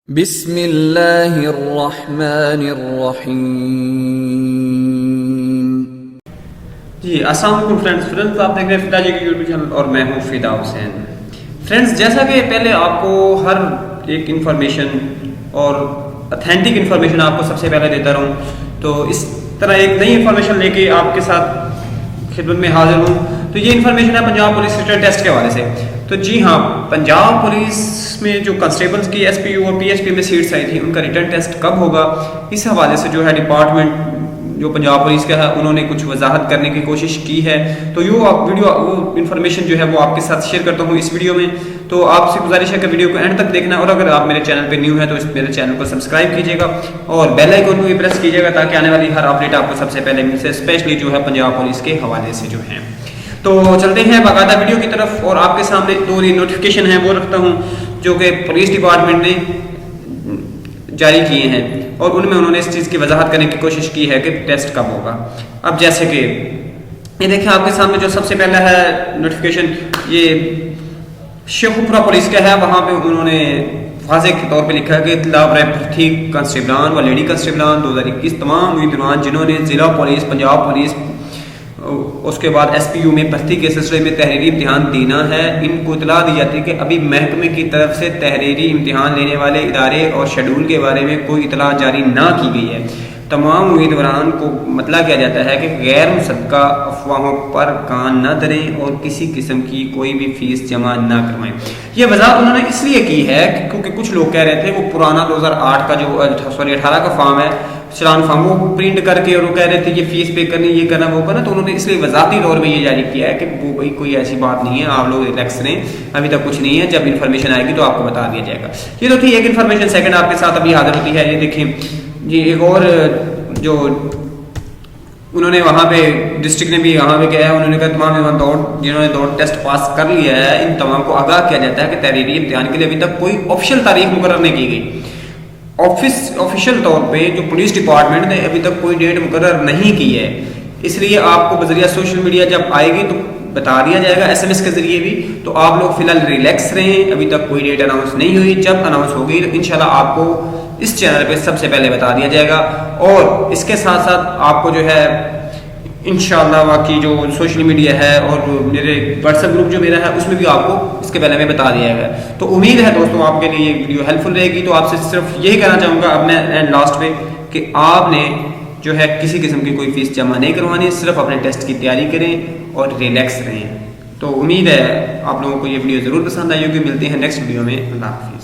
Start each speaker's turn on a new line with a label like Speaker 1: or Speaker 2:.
Speaker 1: بسم اللہ الرحمن الرحیم۔
Speaker 2: جی السلام علیکم فرینڈز آپ دیکھ رہے ہیں فدا جی کی یوٹیوب چینل اور میں ہوں فدا حسین۔ فرینڈز جیسا کہ پہلے آپ کو ہر ایک انفارمیشن اور اتھینٹک انفارمیشن آپ کو سب سے پہلے دیتا رہوں، تو اس طرح ایک نئی انفارمیشن لے کے آپ کے ساتھ خدمت میں حاضر ہوں۔ تو یہ انفارمیشن ہے پنجاب پولیس ریٹرن ٹیسٹ کے حوالے سے۔ تو جی ہاں، پنجاب پولیس میں جو کانسٹیبلز کی ایس پی یو اور پی ایچ پی میں سیٹس آئی تھی، ان کا ریٹرن ٹیسٹ کب ہوگا، اس حوالے سے جو ہے ڈپارٹمنٹ جو پنجاب پولیس کا ہے انہوں نے کچھ وضاحت کرنے کی کوشش کی ہے۔ تو وہ انفارمیشن جو ہے وہ آپ کے ساتھ شیئر کرتا ہوں اس ویڈیو میں۔ تو آپ سے گزارش ہے کہ ویڈیو کو اینڈ تک دیکھنا، اور اگر آپ میرے چینل پہ نیو ہیں تو میرے چینل کو سبسکرائب کیجیے گا اور بیل آئیکن کو بھی پریس کیجیے گا تاکہ آنے والی ہر اپڈیٹ آپ کو سب سے پہلے مل سے، اسپیشلی جو ہے پنجاب پولیس کے حوالے سے جو ہیں۔ تو چلتے ہیں باقاعدہ ویڈیو کی طرف، اور آپ کے سامنے دو نوٹیفیکیشن ہیں وہ رکھتا ہوں جو کہ پولیس ڈپارٹمنٹ نے جاری کیے ہیں، اور ان میں انہوں نے اس چیز کی وضاحت کرنے کی کوشش کی ہے کہ ٹیسٹ کب ہوگا۔ اب جیسے کہ یہ دیکھیں آپ کے سامنے جو سب سے پہلا ہے نوٹیفیکیشن، یہ شیخوپورہ پولیس کا ہے۔ وہاں پہ انہوں نے واضح کے طور پہ لکھا ہے کہ اطلاع برائے بھرتی کانسٹیبلان و لیڈی کانسٹیبلان 2021 تمام امیدواران جنہوں نے ضلع پولیس پنجاب پولیس اس کے بعد ایس پی یو میں بھرتی کے سلسلے میں تحریری امتحان دینا ہے، ان کو اطلاع دی جاتی ہے کہ ابھی محکمے کی طرف سے تحریری امتحان لینے والے ادارے اور شیڈول کے بارے میں کوئی اطلاع جاری نہ کی گئی ہے۔ تمام امیدواران کو مطلع کیا جاتا ہے کہ غیر مصدقہ افواہوں پر کان نہ دھریں اور کسی قسم کی کوئی بھی فیس جمع نہ کروائیں۔ یہ وضاحت انہوں نے اس لیے کی ہے کیونکہ کچھ لوگ کہہ رہے تھے وہ پرانا 2008 کا جو 18 کا فارم ہے، چلان فارم، وہ پرنٹ کر کے اور وہ کہہ رہے تھے یہ فیس پے کرنی، یہ کرنا، وہ کرنا، تو انہوں نے اس لیے وضاحتی طور پہ یہ جاری کیا ہے کہ وہ بھائی کوئی ایسی بات نہیں ہے، آپ لوگ ریلیکس رہیں، ابھی تک کچھ نہیں ہے، جب انفارمیشن آئے گی تو آپ کو بتا دیا جائے گا۔ یہ تو تھی ایک انفارمیشن۔ سیکنڈ آپ کے ساتھ ابھی حاضر ہوتی ہے، یہ دیکھیں جی ایک اور جو انہوں نے وہاں پہ ڈسٹرکٹ نے بھی یہاں پہ کیا ہے، انہوں نے کہا تمام جنہوں نے دوڑ ٹیسٹ پاس کر لیا ہے ان تمام کو آگاہ کیا جاتا ہے کہ تحریری امتحان کے لیے ابھی تک کوئی آفیشیل تاریخ مقرر نہیں کی گئی۔ آفیشیل طور پہ جو پولیس ڈپارٹمنٹ نے ابھی تک کوئی ڈیٹ مقرر نہیں کی ہے، اس لیے آپ کو بذریعہ سوشل میڈیا جب آئے گی تو بتا دیا جائے گا، ایس ایم ایس کے ذریعے بھی۔ تو آپ لوگ فی الحال ریلیکس رہیں، ابھی تک کوئی ڈیٹ اناؤنس نہیں ہوئی، جب اناؤنس ہوگی تو انشاءاللہ آپ کو اس چینل پہ سب سے پہلے بتا دیا جائے گا۔ اور اس کے ساتھ ساتھ آپ کو جو ہے انشاءاللہ باقی جو سوشل میڈیا ہے اور میرے واٹس ایپ گروپ جو میرا ہے اس میں بھی آپ کو اس کے پہلے میں بتا دیا گیا۔ تو امید ہے دوستوں آپ کے لیے یہ ویڈیو ہیلپ فل رہے گی۔ تو آپ سے صرف یہی کہنا چاہوں گا اب میں اینڈ لاسٹ پہ کہ آپ نے جو ہے کسی قسم کی کوئی فیس جمع نہیں کروانی، صرف اپنے ٹیسٹ کی تیاری کریں اور ریلیکس رہیں۔ تو امید ہے آپ لوگوں کو یہ ویڈیو ضرور پسند آئی ہوگی۔ ملتے ہیں نیکسٹ ویڈیو میں، اللہ حافظ۔